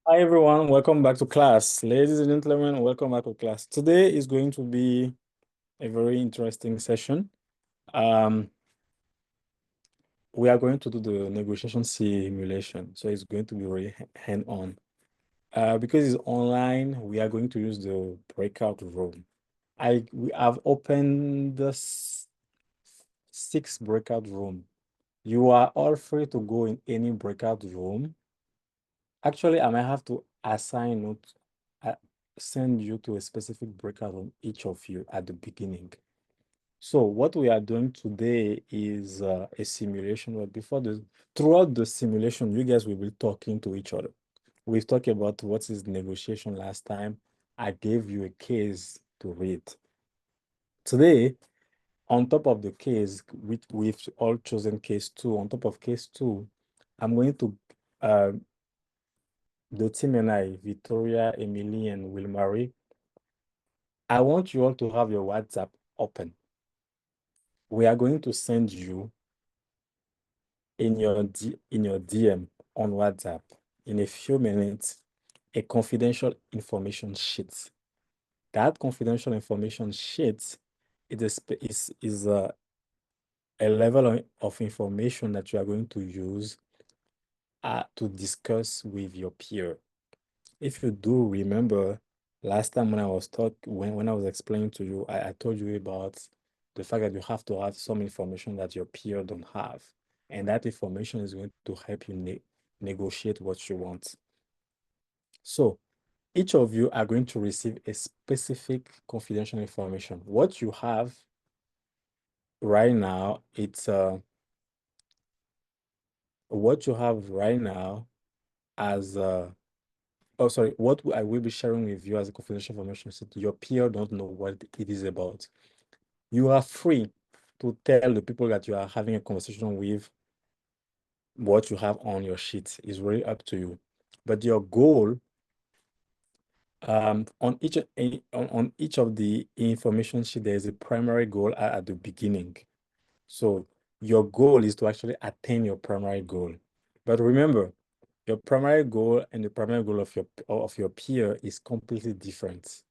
Hi everyone, welcome back to class. Ladies and gentlemen, welcome back to class. Today is going to be a very interesting session. Um, we are going to do the negotiation simulation, so it's going to be very hand-on. Because it's online, we are going to use the breakout room. We have opened the six breakout room. You are all free to go in any breakout room. Actually, I might have to assign note, uh, send you to a specific breakout room, each of you at the beginning. So what we are doing today is a simulation. But throughout the simulation, you guys will be talking to each other. We've talked about what is negotiation last time. I gave you a case to read. Today, on top of the case, we've all chosen case two. On top of case two, I'm going to uh, the team and I, Victoria, Emily, and Wilmarie, I want you all to have your WhatsApp open. We are going to send you in your DM on WhatsApp in a few minutes a confidential information sheet. That confidential information sheet is a level of information that you are going to use to discuss with your peer. If you do remember, last time when I was when I was explaining to you, I told you about the fact that you have to have some information that your peer don't have. And that information is going to help you negotiate what you want. So each of you are going to receive a specific confidential information. What you have right now, it's what you have right now as oh, sorry. What I will be sharing with you as a confidential information is that your peer don't know what it is about. You are free to tell the people that you are having a conversation with what you have on your sheet. Is really up to you. But your goal on each of the information sheet, there is a primary goal at the beginning. So your goal is to actually attain your primary goal. But remember, your primary goal and the primary goal of your peer is completely different.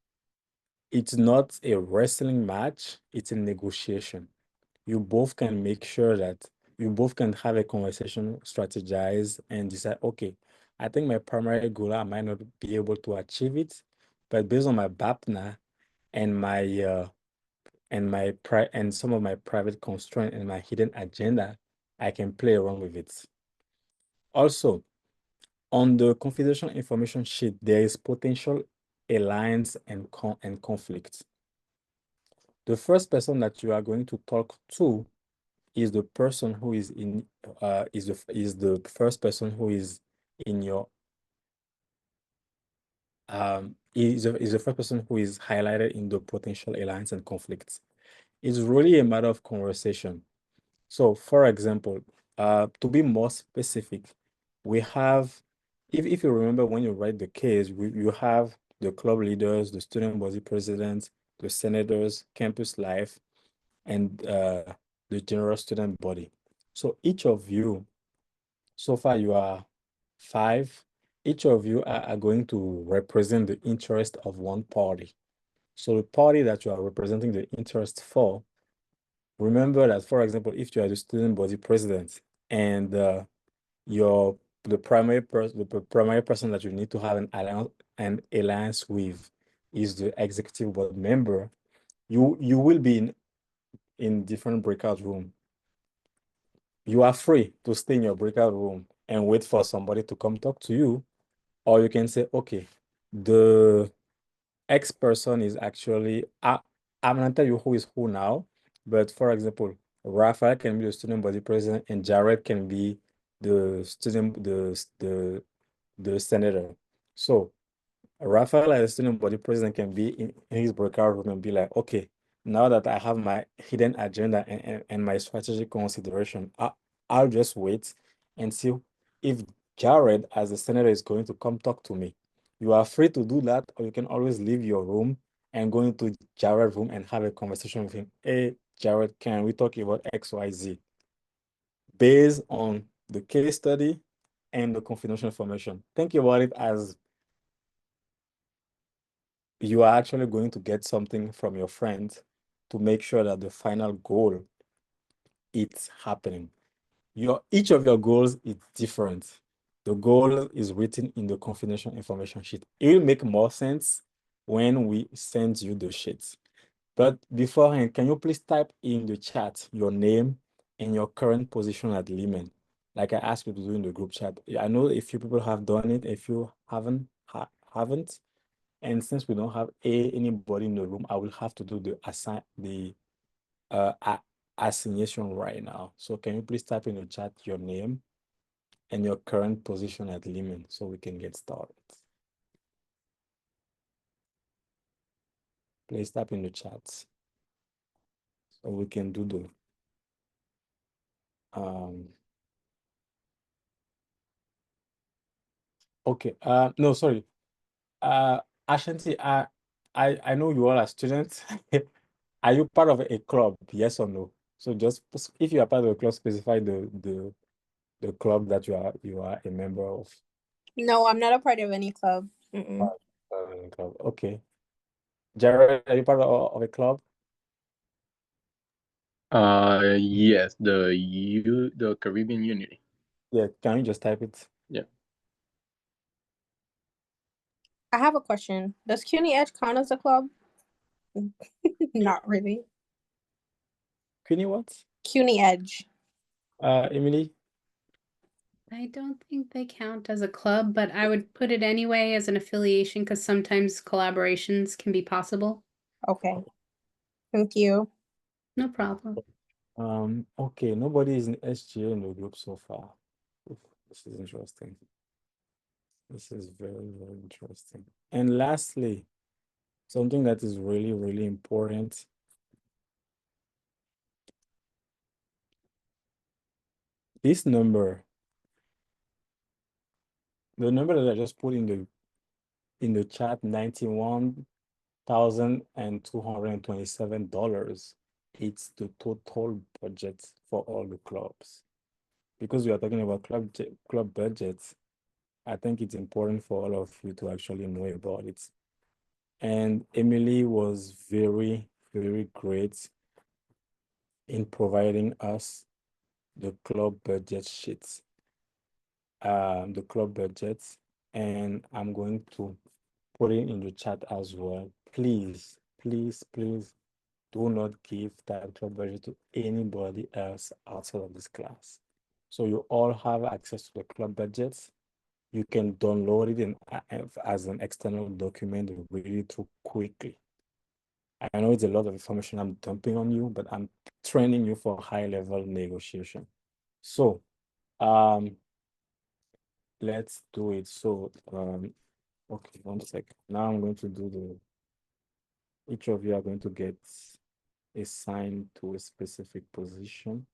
It's not a wrestling match, it's a negotiation. You both can make sure that you both can have a conversation, strategize, and decide, okay, I think my primary goal, I might not be able to achieve it, but based on my BAPNA and and some of my private constraint and my hidden agenda, I can play around with it. Also, on the confidential information sheet, there is potential alliance and conflict. The first person that you are going to talk to is the person who is in is the first person who is in your is the first person who is highlighted in the potential alliance and conflicts. It's really a matter of conversation. So for example, to be more specific, we have if you remember when you write the case, you have the club leaders, the student body presidents, the senators, campus life, and the general student body. So each of you, so far you are five, each of you are going to represent the interest of one party. So the party that you are representing the interest for, remember that, for example, if you are the student body president and your the primary person that you need to have an alliance with is the executive board member, you will be in different breakout room. You are free to stay in your breakout room and wait for somebody to come talk to you, or you can say, okay, the X person is actually I'm gonna tell you who is who now, but for example, Rafael can be the student body president and Jared can be the senator. So Rafael as a student body president can be in his breakout room and be like, okay, now that I have my hidden agenda and my strategic consideration, I'll just wait and see if Jared as a senator is going to come talk to me. You are free to do that, or you can always leave your room and go into Jared's room and have a conversation with him. Hey, Jared, can we talk about XYZ? Based on the case study and the confidential information. Think about it as you are actually going to get something from your friend to make sure that the final goal is happening. Each of your goals is different. The goal is written in the confidential information sheet. It will make more sense when we send you the sheet. But beforehand, can you please type in the chat your name and your current position at Lehman? Like I asked you to do in the group chat. I know a few people have done it. If you haven't, and since we don't have anybody in the room, I will have to do the assignation right now. So can you please type in the chat your name and your current position at Lehman so we can get started? Please type in the chat so we can do the okay. No, sorry. Ashanti, I know you all are students. Are you part of a club? Yes or no? So just if you are part of a club, specify the club that you are a member of. No, I'm not a part of any club. Mm-mm. Club. Okay. Jared, are you part of a club? Yes, the Caribbean Unity. Yeah, can you just type it? Yeah. I have a question. Does CUNY Edge count as a club? Not really. CUNY what? CUNY Edge. Emily? I don't think they count as a club, but I would put it anyway as an affiliation because sometimes collaborations can be possible. Okay. Thank you. No problem. Okay, nobody is in SGA in the group so far. Oof, this is interesting. This is very, very interesting. And lastly, something that is really, really important. This number, the number that I just put in the chat, $91,227. It's the total budget for all the clubs. Because we are talking about club budgets, I think it's important for all of you to actually know about it. And Emily was very, very great in providing us the club budget sheets, the club budgets, and I'm going to put it in the chat as well. Please, please, please do not give that club budget to anybody else outside of this class. So you all have access to the club budgets. You can download it as an external document and read it through quickly. I know it's a lot of information I'm dumping on you, but I'm training you for high-level negotiation. So, let's do it. So, okay, 1 second. Now I'm going to do each of you are going to get assigned to a specific position.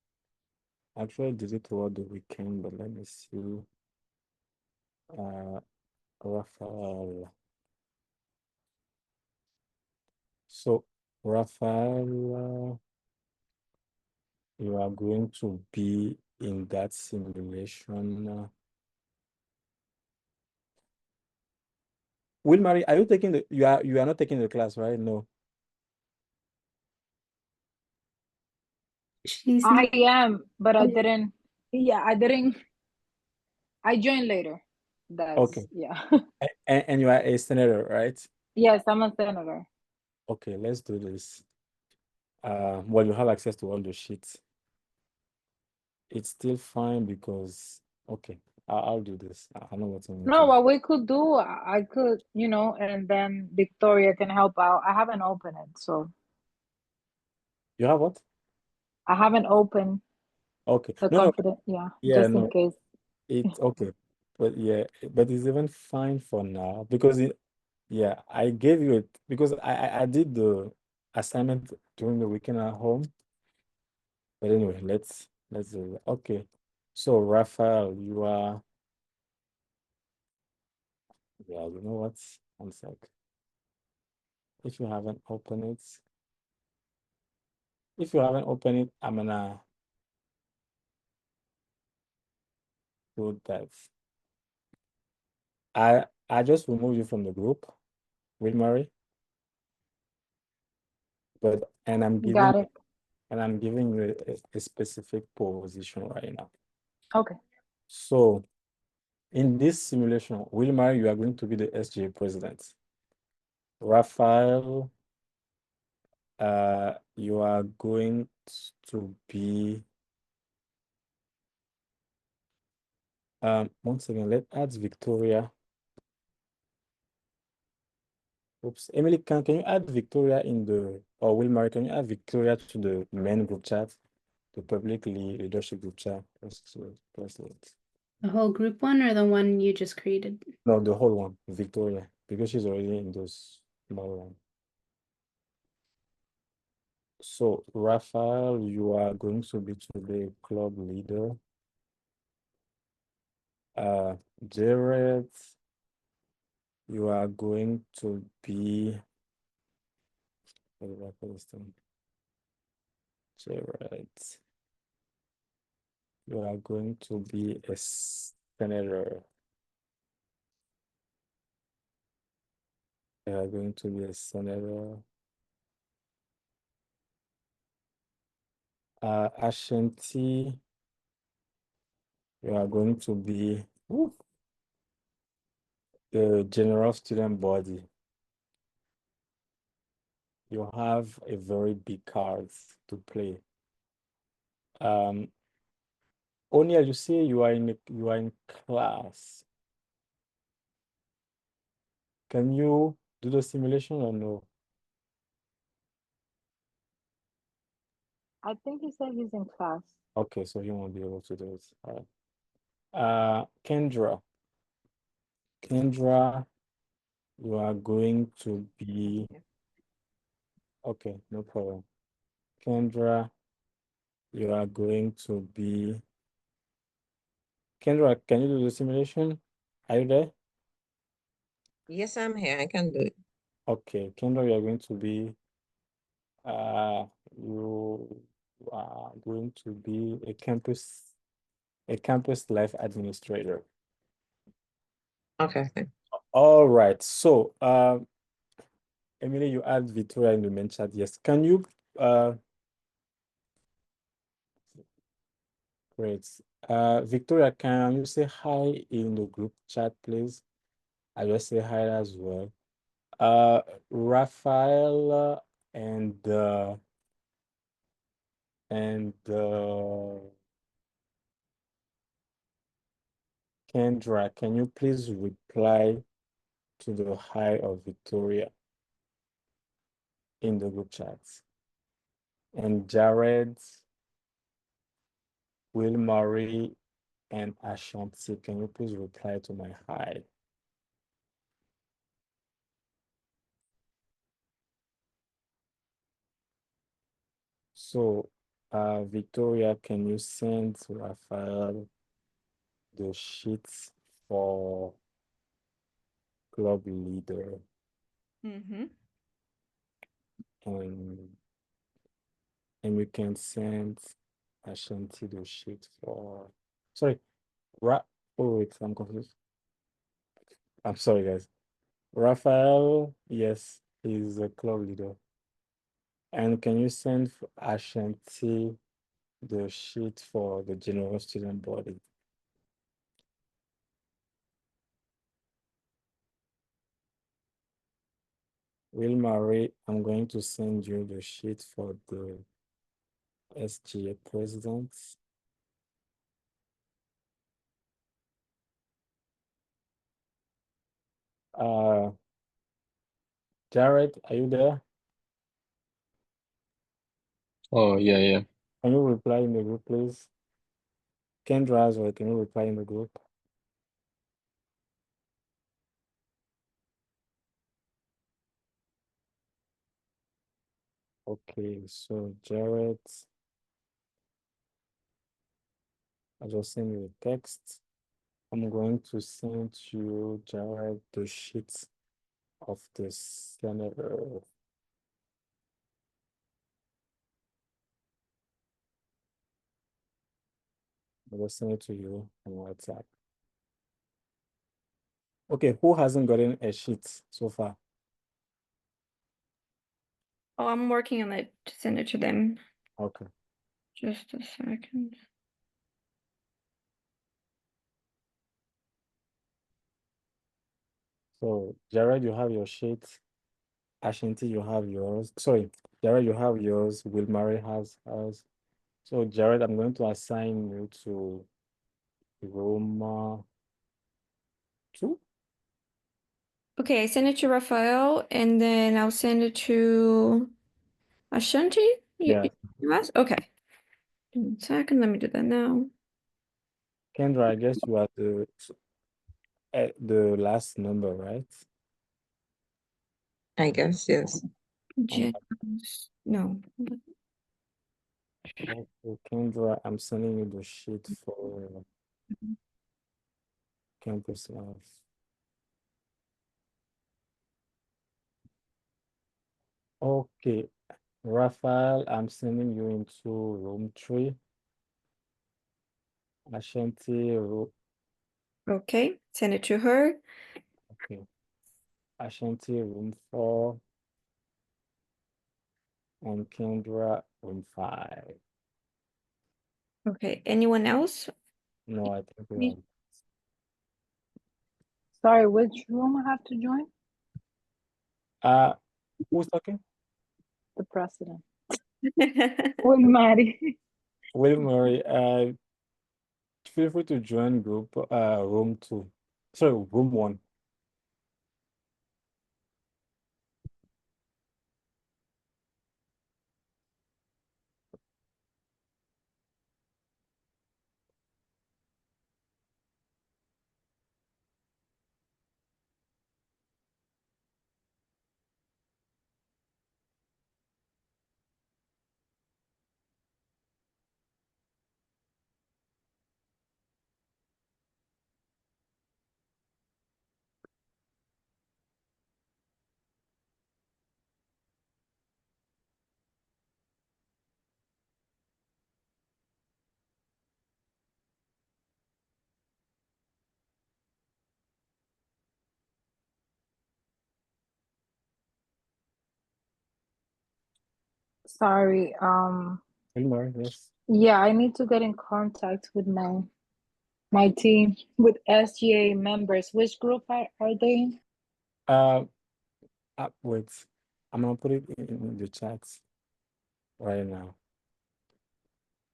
Actually, I did it throughout the weekend, but let me see. Rafael. So, Rafael, you are going to be in that simulation. Will Marie, are you taking you are not taking the class, right? No. She's I not. am, but I didn't. Yeah, I didn't. I joined later. Okay. Yeah. And you are a senator, right? Yes, I'm a senator. Okay, let's do this. Well, you have access to all the sheets. It's still fine because okay, I'll do this. I know what I need to No, do. what we could do, I could, and then Victoria can help out. I haven't opened it, so You have what? I haven't opened Okay. the No, confident. Yeah, yeah, just in no, case. it's okay. But yeah, but it's even fine for now because yeah, I gave you it because I did the assignment during the weekend at home. But anyway, let's do it. Okay. So Raphael, you are yeah, you know what? 1 sec. If you haven't opened it, I'm gonna do that. I just removed you from the group with Murray. and I'm Got it. giving you a specific position right now. Okay. So in this simulation, Wilmar, you are going to be the SGA president. Raphael, you are going to be, once again, let's add Victoria. Oops, Emily, can you add Victoria in the, or Wilmar, can you add Victoria to the main group chat, the public leadership group chat? President. The whole group one or the one you just created? No, the whole one, Victoria, because she's already in those small one. So, Raphael, you are going to be today club leader. Jared, you are going to be, what did I put this thing? Jared, you are going to be a senator. You are going to be a senator. Ashanti, you are going to be the general student body. You have a very big cards to play. O'Neill, you say you are in class. Can you do the simulation or no? I think he said he's in class. Okay, so you won't be able to do it. All right. Kendra, you are going to be, okay, no problem. Kendra, you are going to be, Kendra, can you do the simulation? Are you there? Yes, I'm here. I can do it. Okay, Kendra, you are going to be, you are going to be a campus life administrator. Okay. All right. So, Emily, you add Victoria in the main chat. Yes. Can you, great. Victoria, can you say hi in the group chat, please? I just say hi as well. Raphael and Kendra, can you please reply to the hi of Victoria in the group chats? And Jared, Will Murray, and Ashanti, can you please reply to my hi? So, Victoria, can you send Raphael the sheets for club leader? Mm-hmm. And we can send Ashanti the sheet for, sorry, oh wait, I'm confused. I'm sorry, guys. Raphael, yes, he's a club leader. And can you send Ashanti the sheet for the general student body? Will Marie, I'm going to send you the sheet for the SGA president. Jared, are you there? Oh, yeah. Can you reply in the group, please? Kendra as well, can you reply in the group? Okay, so Jared, I just send you a text. I'm going to send you, Jared, the sheet of the senator. I will send it to you on WhatsApp. Okay, who hasn't gotten a sheet so far? Oh, I'm working on it to send it to them. Okay. Just a second. So, Jared, you have your sheet. Ashanti, you have yours. Sorry, Jared, you have yours. Will Murray has hers. So, Jared, I'm going to assign you to Roma 2. Okay, I send it to Raphael, and then I'll send it to Ashanti. Yeah. You asked? Okay. Give me 1 second. Let me do that now. Kendra, I guess you are the last number, right? I guess, yes. James. No. Okay, Kendra, I'm sending you the sheet for campus life. Okay, Raphael, I'm sending you into room 3. Ashanti, Okay, send it to her. okay. Ashanti, room 4. And Kendra, room 5. Okay, anyone else? No, I think we Me- are. Sorry, which room I have to join? Who's talking? The president. With Maddie. Will Murray, feel free to join group room 2. Sorry, room 1. Sorry. Will Murray, yes. Yeah, I need to get in contact with my team with SGA members. Which group are they in? Wait, I'm gonna put it in the chat right now.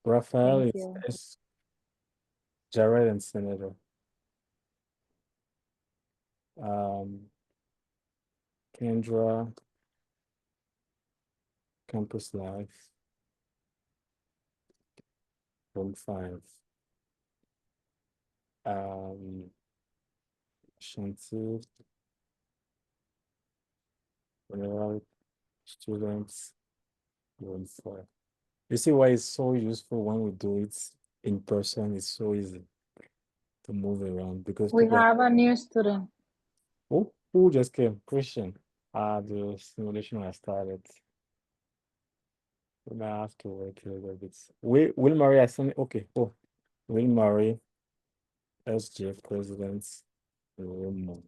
Raphael Thank is you. Jared and Senator. Kendra, Campus Life, room 5. Shanti, general students, room 4. You see why it's so useful when we do it in person? It's so easy to move around because We people are, have a new student. who just came? Christian. The simulation has started. We might have to wait a little bit. Will Murray, I sent okay. Oh, Will Murray, SGF president, room 1.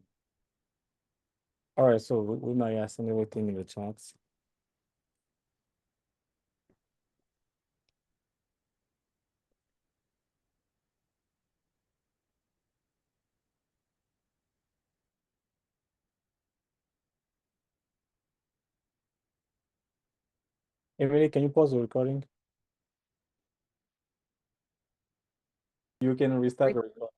All right, so Will Murray, I sent everything in the chat. Emily, can you pause the recording? You can restart the recording.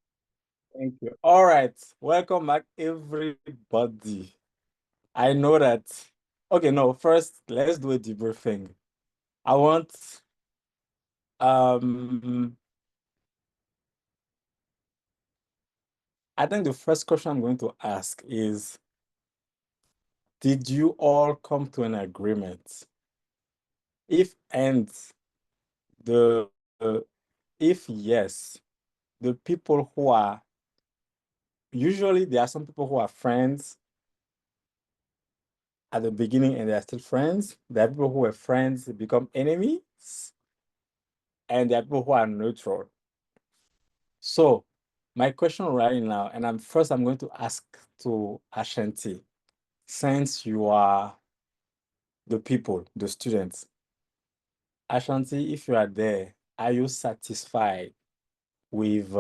Thank you. All right, welcome back, everybody. I know that. Okay, no, first let's do a debriefing. I want I think the first question I'm going to ask is, did you all come to an agreement? If the if yes, the people who are usually there are some people who are friends at the beginning and they are still friends. There are people who are friends become enemies, and there are people who are neutral. So my question right now, and I'm going to ask to Ashanti, since you are the people, the students. Ashanti, if you are there, are you satisfied with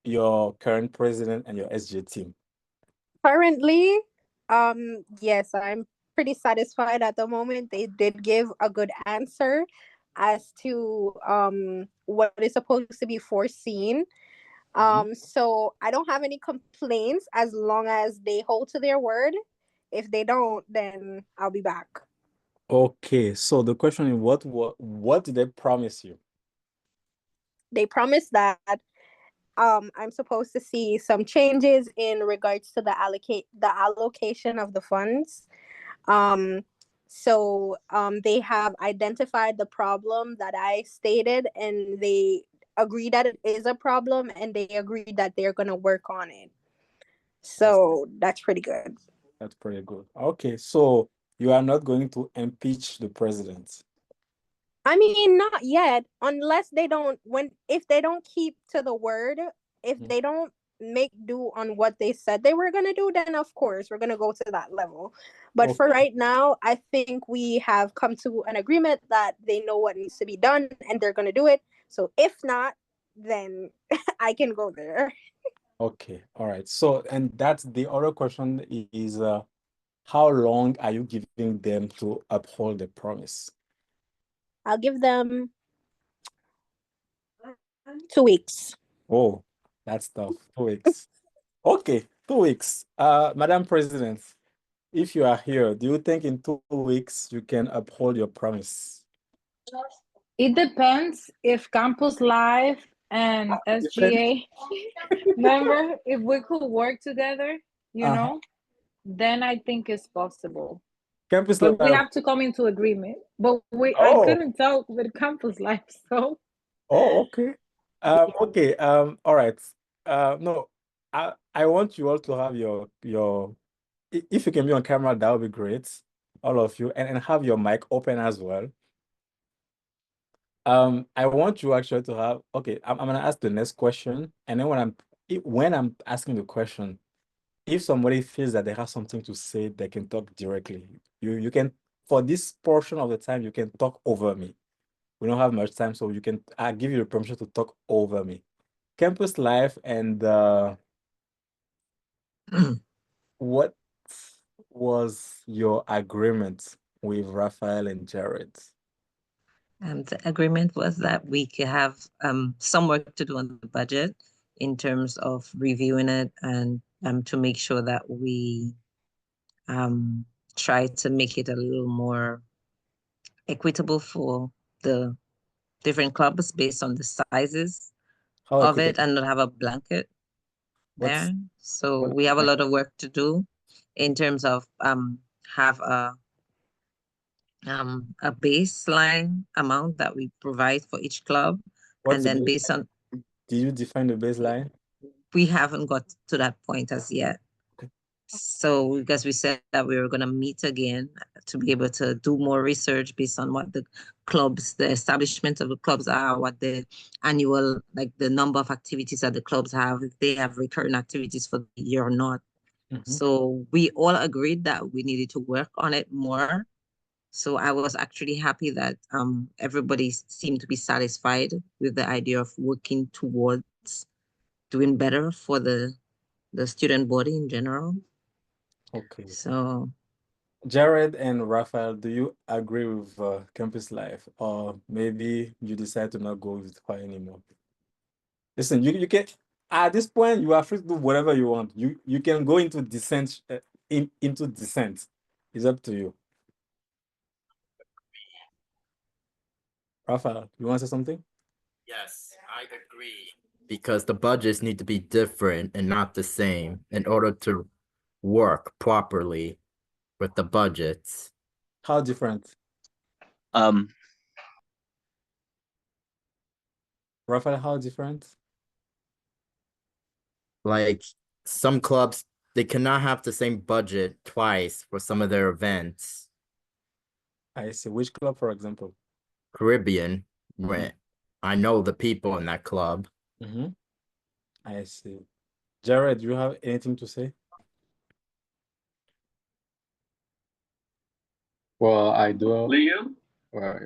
your current president and your SJ team? Currently, yes, I'm pretty satisfied at the moment. They did give a good answer as to what is supposed to be foreseen. So I don't have any complaints as long as they hold to their word. If they don't, then I'll be back. Okay, so the question is, what did they promise you? They promised that I'm supposed to see some changes in regards to the allocation of the funds. Um, they have identified the problem that I stated, and they agree that it is a problem, and they agree that they're gonna work on it. So that's pretty good. That's pretty good. Okay, so you are not going to impeach the president. I mean, not yet, unless they don't if they don't keep to the word, if they don't make do on what they said they were gonna do, then of course we're gonna go to that level. But for Okay. right now, I think we have come to an agreement that they know what needs to be done and they're gonna do it. So if not, then I can go there. Okay, all right. So, and that's the other question is how long are you giving them to uphold the promise? I'll give them 2 weeks. Oh, that's tough. 2 weeks. Okay, 2 weeks. Madam President, if you are here, do you think in 2 weeks you can uphold your promise? It depends if Campus Live and SGA member, if we could work together, then I think it's possible. Campus But we Live. have to come into agreement. But I Oh, couldn't talk with Campus Live, so oh, okay. Okay. All right. No, I want you all to have your if you can be on camera, that would be great. All of you, and have your mic open as well. I want you actually to have, okay, I'm gonna ask the next question, and then when I'm asking the question, if somebody feels that they have something to say, they can talk directly. You can, for this portion of the time, you can talk over me. We don't have much time, so I give you the permission to talk over me. Campus Life and what was your agreement with Raphael and Jared? The agreement was that we could have some work to do on the budget in terms of reviewing it and to make sure that we try to make it a little more equitable for the different clubs based on the sizes How of it equitable? and not have a blanket What's there. So what we have a lot of work to do in terms of have a baseline amount that we provide for each club. what's And the then baseline? based on, Did you define the baseline? we haven't got to that point as yet. Okay. So because we said that we were going to meet again to be able to do more research based on what the clubs, the establishment of the clubs are, what the annual, like the number of activities that the clubs have, if they have recurring activities for the year or not. So we all agreed that we needed to work on it more. So I was actually happy that everybody seemed to be satisfied with the idea of working towards doing better for the student body in general. Okay. So Jared and Raphael, do you agree with Campus Life, or maybe you decide to not go with her anymore? Listen, you can, at this point you are free to do whatever you want. You can go into dissent, into dissent. It's up to you. Raphael, you want to say something? Yes, I agree. Because the budgets need to be different and not the same in order to work properly with the budgets. How different? Raphael, how different? Like some clubs, they cannot have the same budget twice for some of their events. I see. Which club, for example? Caribbean, where I know the people in that club. I see. Jared, do you have anything to say? Well, I do. Liam? Well,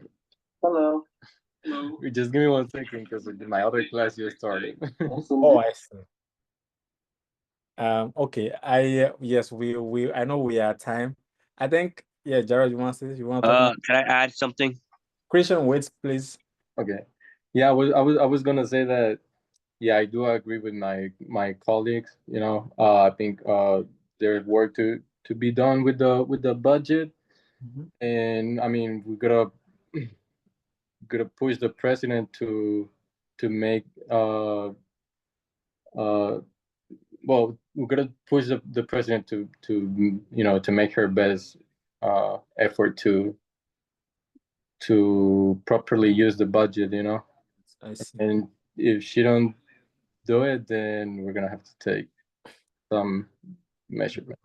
Hello. Hello. just give me 1 second because my other class just started. Oh, I see. Okay. Yes, I know we are time. I think, yeah, Jared, you want to say, you want to talk now? Can I add something? Christian, wait, please. Okay. Yeah, I was gonna say that. Yeah, I do agree with my colleagues. I think there's work to be done with the budget, and I mean we gotta push the president to make well, we're gonna push the president to make her best effort to properly use the budget. I see. And if she don't do it, then we're gonna have to take some measurement.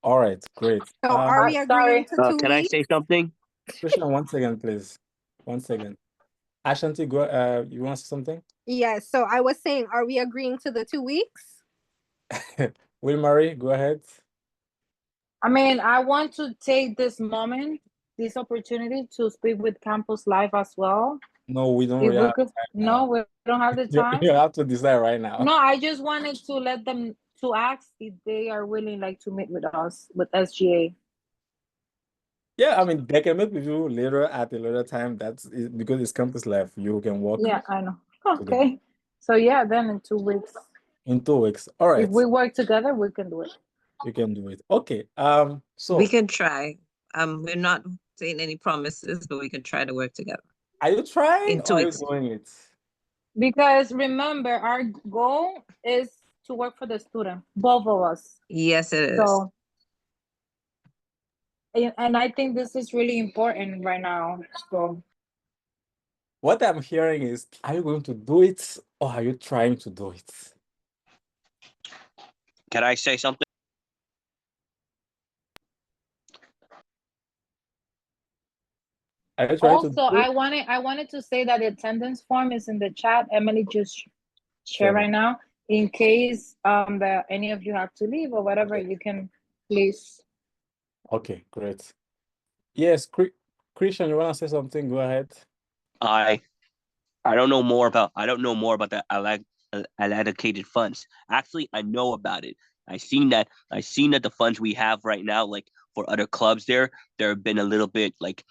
All right, great. So are we agreeing Sorry. to 2 Can I weeks? say something? Christian, 1 second, please. 1 second. Ashanti, go. You want to say something? Yes. So I was saying, are we agreeing to the 2 weeks? Will Marie, go ahead. I mean, I want to take this moment, this opportunity to speak with Campus Live as well. No, we don't If really we have could, time no, now. we don't have the You time. have to decide right now. No, I just wanted to let them to ask if they are willing, like, to meet with us with SGA. Yeah, I mean, they can meet with you later at a later time. That's it, because it's campus life. You can walk Yeah, I know. to the Okay. So yeah, then in 2 weeks, in 2 weeks. All right, if we work together, we can do it. you can do it. Okay. So We can try. We're not saying any promises, but we can try to work together. are you trying In 2 or are you weeks. doing it? Because remember, our goal is to work for the student, both of us. Yes, it is. So, and I think this is really important right now. So, What I'm hearing is, are you going to do it or are you trying to do it? Can I say something? Are you trying to also, do it? I wanted to say that the attendance form is in the chat. Emily just share Sure. right now. In case that any of you have to leave or whatever, you can please. Okay, great. Yes, Christian, you want to say something? Go ahead. I don't know more about the allocated funds. Actually, I know about it. I seen that the funds we have right now, like for other clubs, there have been a little bit like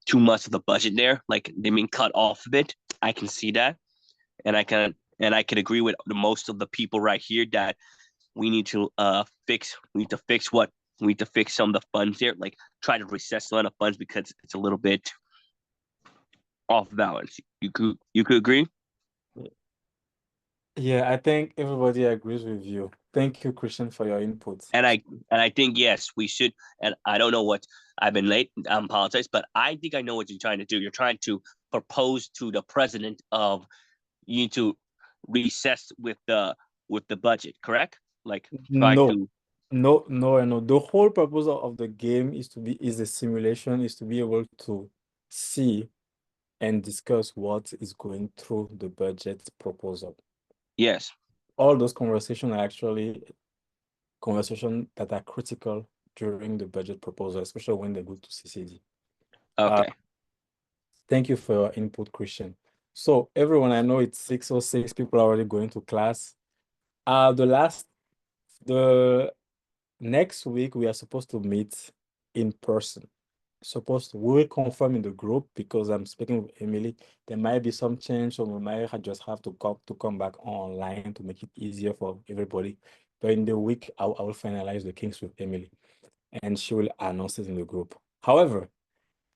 too much of the budget there. Like they've been cut off a bit. I can see that, and I can agree with most of the people right here that we need to fix. We need to fix what we need to fix some of the funds there. Like try to recess some of the funds because it's a little bit off balance. You could agree. Yeah, I think everybody agrees with you. Thank you, Christian, for your input. And I think yes, we should. And I don't know what I've been late. I apologize, but I think I know what you're trying to do. You're trying to propose to the president of you need to recess with the budget, correct? Like try No, to. no. The whole purpose of the game is a simulation, is to be able to see and discuss what is going through the budget proposal. Yes. All those conversations are actually conversations that are critical during the budget proposal, especially when they go to CCD. Okay. Thank you for your input, Christian. So everyone, I know it's 6:06, people are already going to class. The next week we are supposed to meet in person. We will confirm in the group because I'm speaking with Emily. There might be some change, so we might just have to come back online to make it easier for everybody. But in the week, I will finalize the kinks with Emily, and she will announce it in the group. However,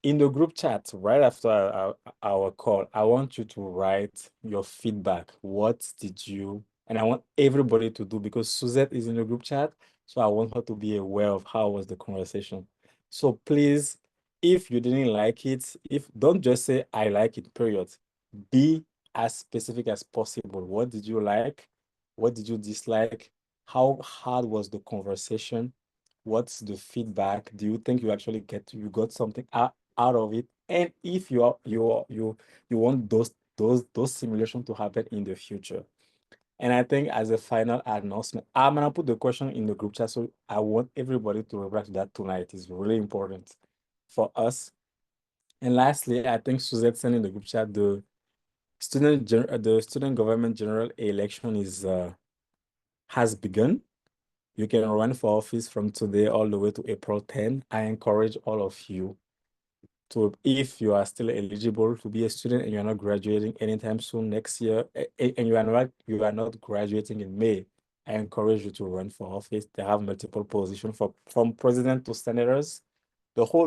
in the group chat right after our call, I want you to write your feedback. What did you, and I want everybody to do, because Suzette is in the group chat, so I want her to be aware of how was the conversation. So please, if you didn't like it, don't just say I like it, period. Be as specific as possible. What did you like? What did you dislike? How hard was the conversation? What's the feedback? Do you think you got something out of it? And if you want those simulations to happen in the future. And I think as a final announcement, I'm gonna put the question in the group chat, so I want everybody to reply to that tonight. It's really important. for us. And lastly, I think Suzette sent in the group chat the student government general election is has begun. You can run for office from today all the way to April 10. I encourage all of you to, if you are still eligible to be a student and you're not graduating anytime soon next year, and you are not graduating in May, I encourage you to run for office. They have multiple positions from president to senators. The whole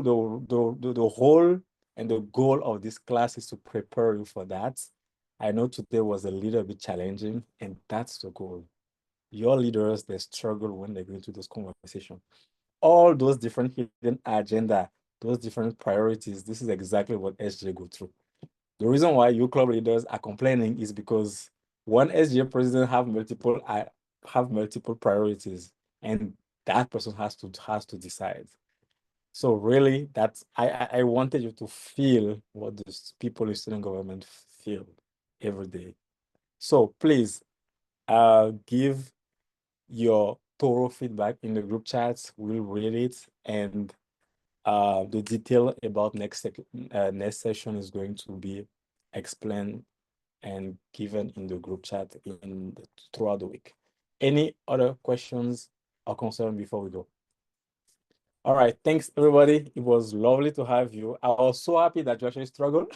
and the goal of this class is to prepare you for that. I know today was a little bit challenging, and that's the goal. Your leaders, they struggle when they go into those conversations. All those different hidden agenda, those different priorities, this is exactly what SJ go through. The reason why you club leaders are complaining is because one SJ president have multiple priorities, and that person has to decide. So really, I wanted you to feel what the people in student government feel every day. So please, give your thorough feedback in the group chats. We'll read it, and the detail about next session is going to be explained and given in the group chat throughout the week. Any other questions or concern before we go? All right, thanks everybody. It was lovely to have you. I was so happy that you actually struggled.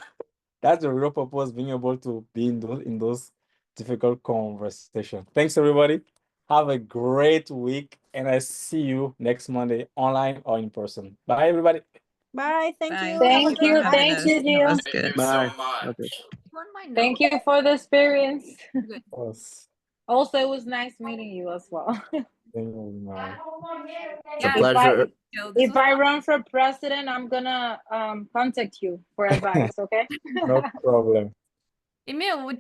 That's the real purpose, being able to be in those difficult conversations. Thanks everybody. Have a great week, and I see you next Monday, online or in person. Bye everybody. Bye. Thank Bye. you. Thank Have a great you. Having night. Thank us. you, That Gio. was good. Bye. Okay. Thank you for the experience. Yes. Also, it was nice meeting you as well. Thank you, Mara. It's a If pleasure. if I run for president, I'm gonna contact you for advice, okay? No problem. Emil,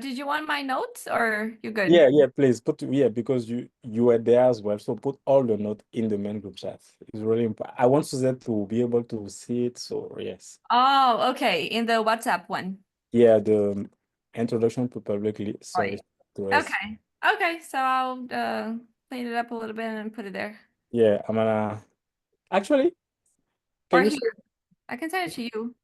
did you want my notes or you good? Yeah, please because you were there as well. So put all the note in the main group chat. It's really important. I want Suzette to be able to see it. So yes. Oh, okay. In the WhatsApp one. Yeah, the introduction to public service. Okay. Okay. So I'll clean it up a little bit and put it there. Yeah, I'm gonna actually, Or can you here. I can send it to you.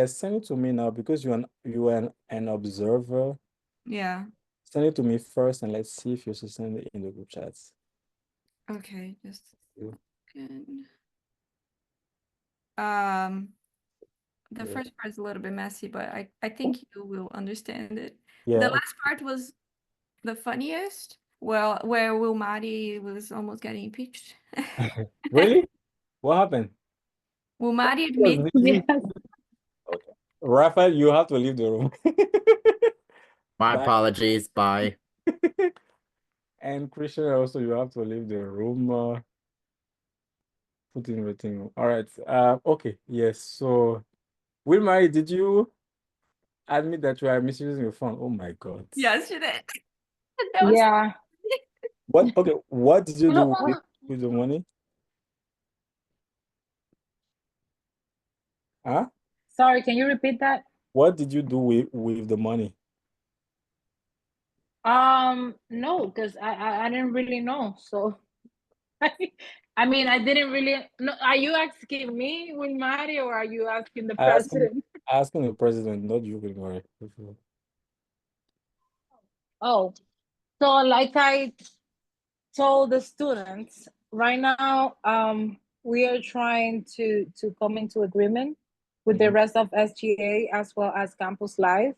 send it to me now because you are an observer. Yeah. Send it to me first, and let's see if you should send it in the group chats. Okay. Just Yeah. good. The Yeah. first part is a little bit messy, but I think you will understand it. Yeah. The last part was the funniest. Well, where Wilmati was almost getting impeached. Really? What happened? Wilmati Was admit Yes. Okay. Rafael, you have to leave the room. My Bye. apologies. Bye. And Christian, also, you have to leave the room. Put in waiting. All right. Okay. Yes. So, Wilmary, did you admit that you are misusing your phone? Oh my God. Yes, she did. That was Yeah. What? Okay. What did you do No, with the money? Huh? sorry, can you repeat that? What did you do with the money? No, because I didn't really know. So I mean, I didn't really no. Are you asking me with Mario, or are you asking the president? Asking the president, not you, Wilmary. Oh, so like I told the students, right now, we are trying to come into agreement with the rest of SGA as well as Campus Live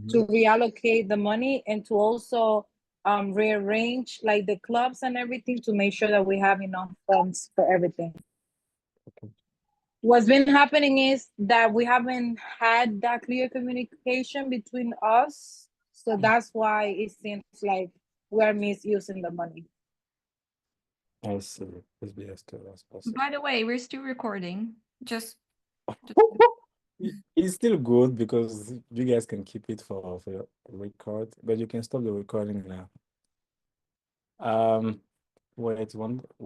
to reallocate the money and to also rearrange like the clubs and everything to make sure that we have enough funds for everything. Okay. What's been happening is that we haven't had that clear communication between us, so that's why it seems like we're misusing the money. I see. Let's be as clear as possible. By the way, we're still recording. Just It's still good because you guys can keep it for your record, but you can stop the recording now. Wait one